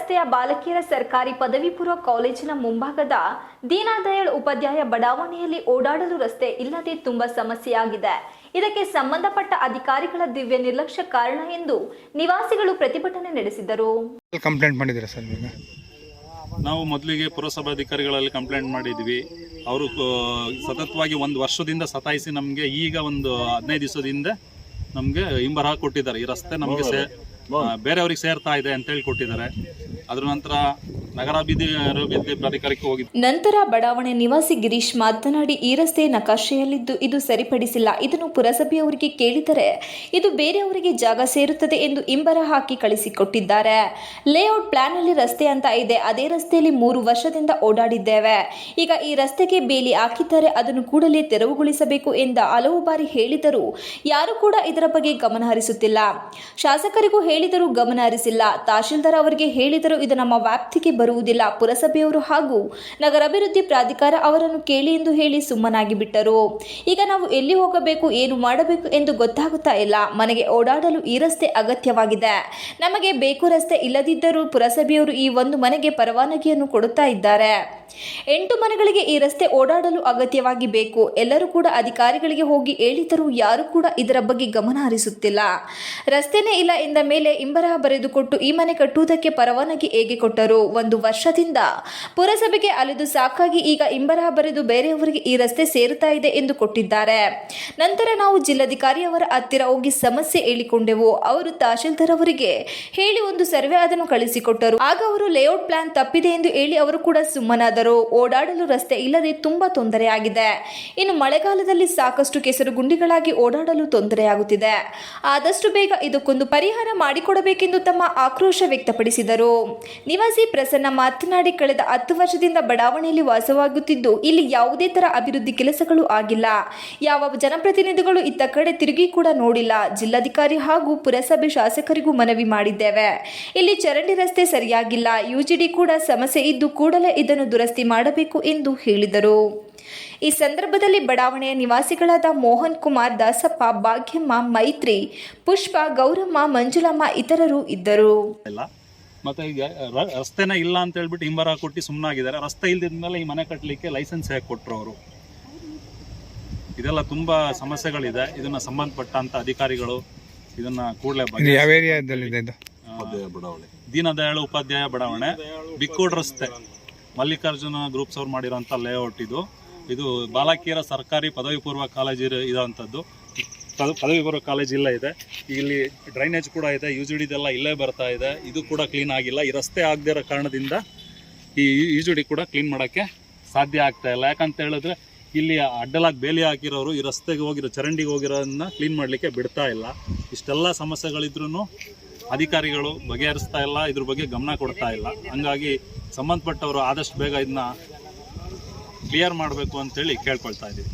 ರಸ್ತೆಯ ಬಾಲಕಿಯರ ಸರ್ಕಾರಿ ಪದವಿ ಪೂರ್ವ ಕಾಲೇಜಿನ ಮುಂಭಾಗದ ದೀನದಯಾಳ್ ಉಪಾಧ್ಯಾಯ ಬಡಾವಣೆಯಲ್ಲಿ ಓಡಾಡಲು ರಸ್ತೆ ಇಲ್ಲದೆ ತುಂಬಾ ಸಮಸ್ಯೆಯಾಗಿದೆ. ಇದಕ್ಕೆ ಸಂಬಂಧಪಟ್ಟ ಅಧಿಕಾರಿಗಳ ದಿವ್ಯ ನಿರ್ಲಕ್ಷ್ಯ ಕಾರಣ ಎಂದು ನಿವಾಸಿಗಳು ಪ್ರತಿಭಟನೆ ನಡೆಸಿದರು. ಕಂಪ್ಲೇಂಟ್ ಮಾಡಿದ್ದೀರಾ ಸರ್? ನಾವು ಮೊದಲಿಗೆ ಪುರಸಭಾಧಿಕಾರಿಗಳಲ್ಲಿ ಕಂಪ್ಲೇಂಟ್ ಮಾಡಿದ್ವಿ. ಅವರು ಸತತವಾಗಿ ಒಂದು ವರ್ಷದಿಂದ ಸತಾಯಿಸಿ ನಮಗೆ ಈಗ ಒಂದು 15 ದಿವಸದಿಂದ ನಮಗೆ ಹಿಂಬರಹ ಕೊಟ್ಟಿದ್ದಾರೆ. ಈ ರಸ್ತೆ ನಮಗೆ ಬೇರೆಯವ್ರಿಗೆ ಸೇರ್ತಾ ಇದೆ ಅಂತ ಹೇಳಿ ಕೊಟ್ಟಿದ್ದಾರೆ. ಅದ್ರ ನಂತರ ನಗರಾಭಿವೃದ್ಧಿ ಪ್ರಾಧಿಕಾರಕ್ಕೆ ಹೋಗಿ ನಂತರ ಬಡಾವಣೆ ನಿವಾಸಿ ಗಿರೀಶ್ ಮಾತನಾಡಿ, ಈ ರಸ್ತೆ ನಕಾಶೆಯಲ್ಲಿದ್ದು ಇದು ಸರಿಪಡಿಸಿಲ್ಲ. ಇದನ್ನು ಪುರಸಭೆಯವರಿಗೆ ಕೇಳಿದರೆ ಇದು ಬೇರೆಯವರಿಗೆ ಜಾಗ ಸೇರುತ್ತದೆ ಎಂದು ಹಿಂಬರ ಹಾಕಿ ಕಳಿಸಿಕೊಟ್ಟಿದ್ದಾರೆ. ಲೇಔಟ್ ಪ್ಲಾನ್ ಅಲ್ಲಿ ರಸ್ತೆ ಅಂತ ಇದೆ. ಅದೇ ರಸ್ತೆಯಲ್ಲಿ 3 ವರ್ಷದಿಂದ ಓಡಾಡಿದ್ದೇವೆ. ಈಗ ಈ ರಸ್ತೆಗೆ ಬೇಲಿ ಹಾಕಿದ್ದಾರೆ, ಅದನ್ನು ಕೂಡಲೇ ತೆರವುಗೊಳಿಸಬೇಕು ಎಂದು ಹಲವು ಬಾರಿ ಹೇಳಿದರೂ ಯಾರು ಕೂಡ ಇದರ ಬಗ್ಗೆ ಗಮನ ಹರಿಸುತ್ತಿಲ್ಲ. ಶಾಸಕರಿಗೂ ಹೇಳಿದರೂ ಗಮನ ಹರಿಸಿಲ್ಲ. ತಹಶೀಲ್ದಾರ್ ಅವರಿಗೆ ಹೇಳಿದರೂ ಇದು ನಮ್ಮ ವ್ಯಾಪ್ತಿಗೆ ಬರುವುದಿಲ್ಲ. ಪುರಸಭೆಯವರು ಹಾಗೂ ನಗರಾಭಿವೃದ್ಧಿ ಪ್ರಾಧಿಕಾರ ಅವರನ್ನು ಕೇಳಿ ಎಂದು ಹೇಳಿ ಸುಮ್ಮನಾಗಿ ಬಿಟ್ಟರು. ಈಗ ನಾವು ಎಲ್ಲಿ ಹೋಗಬೇಕು, ಏನು ಮಾಡಬೇಕು ಎಂದು ಗೊತ್ತಾಗುತ್ತಾ ಇಲ್ಲ. ಮನೆಗೆ ಓಡಾಡಲು ಈ ರಸ್ತೆ ಅಗತ್ಯವಾಗಿದೆ. ನಮಗೆ ಬೇಕು ರಸ್ತೆ ಇಲ್ಲದಿದ್ದರೂ ಪುರಸಭೆಯವರು ಈ ಒಂದು ಮನೆಗೆ ಪರವಾನಗಿಯನ್ನು ಕೊಡುತ್ತಾ ಇದ್ದಾರೆ. 8 ಮನೆಗಳಿಗೆ ಈ ರಸ್ತೆ ಓಡಾಡಲು ಅಗತ್ಯವಾಗಿ ಬೇಕು. ಎಲ್ಲರೂ ಕೂಡ ಅಧಿಕಾರಿಗಳಿಗೆ ಹೋಗಿ ಹೇಳಿದರೂ ಯಾರು ಕೂಡ ಇದರ ಬಗ್ಗೆ ಗಮನ ಹರಿಸುತ್ತಿಲ್ಲ. ರಸ್ತೆನೇ ಇಲ್ಲ ಎಂದ ಮೇಲೆ ಹಿಂಬರಹ ಬರೆದುಕೊಟ್ಟು ಈ ಮನೆ ಕಟ್ಟುವುದಕ್ಕೆ ಪರವಾನಗಿ ಹೇಗೆ ಕೊಟ್ಟರು? 1 ವರ್ಷದಿಂದ ಪುರಸಭೆಗೆ ಅಲೆದು ಸಾಕಾಗಿ ಈಗ ಹಿಂಬರಹ ಬರೆದು ಬೇರೆಯವರಿಗೆ ಈ ರಸ್ತೆ ಸೇರುತ್ತಾ ಇದೆ ಎಂದು ಕೊಟ್ಟಿದ್ದಾರೆ. ನಂತರ ನಾವು ಜಿಲ್ಲಾಧಿಕಾರಿಯವರ ಹತ್ತಿರ ಹೋಗಿ ಸಮಸ್ಯೆ ಹೇಳಿಕೊಂಡೆವು. ಅವರು ತಹಶೀಲ್ದಾರ್ ಅವರಿಗೆ ಹೇಳಿ ಒಂದು ಸರ್ವೆ ಅದನ್ನು ಕಳಿಸಿಕೊಟ್ಟರು. ಆಗ ಅವರು ಲೇಔಟ್ ಪ್ಲಾನ್ ತಪ್ಪಿದೆ ಎಂದು ಹೇಳಿ ಅವರು ಕೂಡ ಸುಮ್ಮನಾದರು. ಓಡಾಡಲು ರಸ್ತೆ ಇಲ್ಲದೆ ತುಂಬಾ ತೊಂದರೆಯಾಗಿದೆ. ಇನ್ನು ಮಳೆಗಾಲದಲ್ಲಿ ಸಾಕಷ್ಟು ಕೆಸರು ಗುಂಡಿಗಳಾಗಿ ಓಡಾಡಲು ತೊಂದರೆಯಾಗುತ್ತಿದೆ. ಆದಷ್ಟು ಬೇಗ ಇದಕ್ಕೊಂದು ಪರಿಹಾರ ಮಾಡಿಕೊಡಬೇಕೆಂದು ತಮ್ಮ ಆಕ್ರೋಶ ವ್ಯಕ್ತಪಡಿಸಿದರು. ನಿವಾಸಿ ಪ್ರಸನ್ನ ಮಾತನಾಡಿ, ಕಳೆದ 10 ವರ್ಷದಿಂದ ಬಡಾವಣೆಯಲ್ಲಿ ವಾಸವಾಗುತ್ತಿದ್ದು ಇಲ್ಲಿ ಯಾವುದೇ ತರ ಅಭಿವೃದ್ಧಿ ಕೆಲಸಗಳು ಆಗಿಲ್ಲ. ಯಾವ ಜನಪ್ರತಿನಿಧಿಗಳು ಇತ್ತ ಕಡೆ ತಿರುಗಿ ಕೂಡ ನೋಡಿಲ್ಲ. ಜಿಲ್ಲಾಧಿಕಾರಿ ಹಾಗೂ ಪುರಸಭೆ ಶಾಸಕರಿಗೂ ಮನವಿ ಮಾಡಿದ್ದೇವೆ. ಇಲ್ಲಿ ಚರಂಡಿ ರಸ್ತೆ ಸರಿಯಾಗಿಲ್ಲ. ಯುಜಿಡಿ ಕೂಡ ಸಮಸ್ಯೆ ಇದ್ದು ಕೂಡಲೇ ಇದನ್ನು ದುರಸ್ತಿ ಮಾಡಬೇಕು ಎಂದು ಹೇಳಿದರು. ಈ ಸಂದರ್ಭದಲ್ಲಿ ಬಡಾವಣೆಯ ನಿವಾಸಿಗಳಾದ ಮೋಹನ್ ಕುಮಾರ್, ದಾಸಪ್ಪ, ಭಾಗ್ಯಮ್ಮ, ಮೈತ್ರಿ, ಪುಷ್ಪ, ಗೌರಮ್ಮ, ಮಂಜುಳಮ್ಮ ಇತರರು ಇದ್ದರು. ಮತ್ತೆ ಈಗ ರಸ್ತೆನ ಇಲ್ಲ ಅಂತ ಹೇಳ್ಬಿಟ್ಟು ಹಿಂಬರ ಕೊಟ್ಟು ಸುಮ್ಮನಾಗಿದ್ದಾರೆ. ರಸ್ತೆ ಇಲ್ದಿದ್ಮೇಲೆ ಈ ಮನೆ ಕಟ್ಟಲಿಕ್ಕೆ ಲೈಸೆನ್ಸ್ ಹೇಗೆ ಕೊಟ್ಟರು ಅವರು? ಇದೆಲ್ಲ ತುಂಬಾ ಸಮಸ್ಯೆಗಳಿದೆ. ಇದನ್ನ ಸಂಬಂಧಪಟ್ಟಂತ ಅಧಿಕಾರಿಗಳು ಇದನ್ನ ಕೂಡಲೇ ದೀನದಯಾಳ್ ಉಪಾಧ್ಯಾಯ ಬಡಾವಣೆ, ಬಿಕ್ಕೋಡ್ ರಸ್ತೆ, ಮಲ್ಲಿಕಾರ್ಜುನ ಗ್ರೂಪ್ಸ್ ಅವ್ರು ಮಾಡಿರೋಂಥ ಲೇಔಟ್ ಇದು ಬಾಲಕಿಯರ ಸರ್ಕಾರಿ ಪದವಿ ಪೂರ್ವ ಕಾಲೇಜ್ ಇರೋವಂಥದ್ದು. ಪದವಿ ಪೂರ್ವ ಕಾಲೇಜ್ ಇಲ್ಲೇ ಇದೆ. ಇಲ್ಲಿ ಡ್ರೈನೇಜ್ ಕೂಡ ಇದೆ. ಯುಜಿಡಿದೆಲ್ಲ ಇಲ್ಲೇ ಬರ್ತಾ ಇದೆ. ಇದು ಕೂಡ ಕ್ಲೀನ್ ಆಗಿಲ್ಲ. ಈ ರಸ್ತೆ ಆಗದೇ ಇರೋ ಕಾರಣದಿಂದ ಈ ಯುಜಿಡಿ ಕೂಡ ಕ್ಲೀನ್ ಮಾಡೋಕ್ಕೆ ಸಾಧ್ಯ ಆಗ್ತಾ ಇಲ್ಲ. ಯಾಕಂತ ಹೇಳಿದ್ರೆ ಇಲ್ಲಿ ಅಡ್ಡಲಾಗಿ ಬೇಲಿ ಹಾಕಿರೋರು ಈ ರಸ್ತೆಗೆ ಹೋಗಿರೋ ಚರಂಡಿಗೆ ಹೋಗಿರೋದನ್ನ ಕ್ಲೀನ್ ಮಾಡಲಿಕ್ಕೆ ಬಿಡ್ತಾ ಇಲ್ಲ. ಇಷ್ಟೆಲ್ಲ ಸಮಸ್ಯೆಗಳಿದ್ರೂ ಅಧಿಕಾರಿಗಳು ಬಗೆಹರಿಸ್ತಾ ಇಲ್ಲ, ಇದ್ರ ಬಗ್ಗೆ ಗಮನ ಕೊಡ್ತಾ ಇಲ್ಲ. ಹಂಗಾಗಿ ಸಂಬಂಧಪಟ್ಟವರು ಆದಷ್ಟು ಬೇಗ ಇದನ್ನ ಕ್ಲಿಯರ್ ಮಾಡಬೇಕು ಅಂತೇಳಿ ಕೇಳ್ಕೊಳ್ತಾ ಇದ್ದೀವಿ.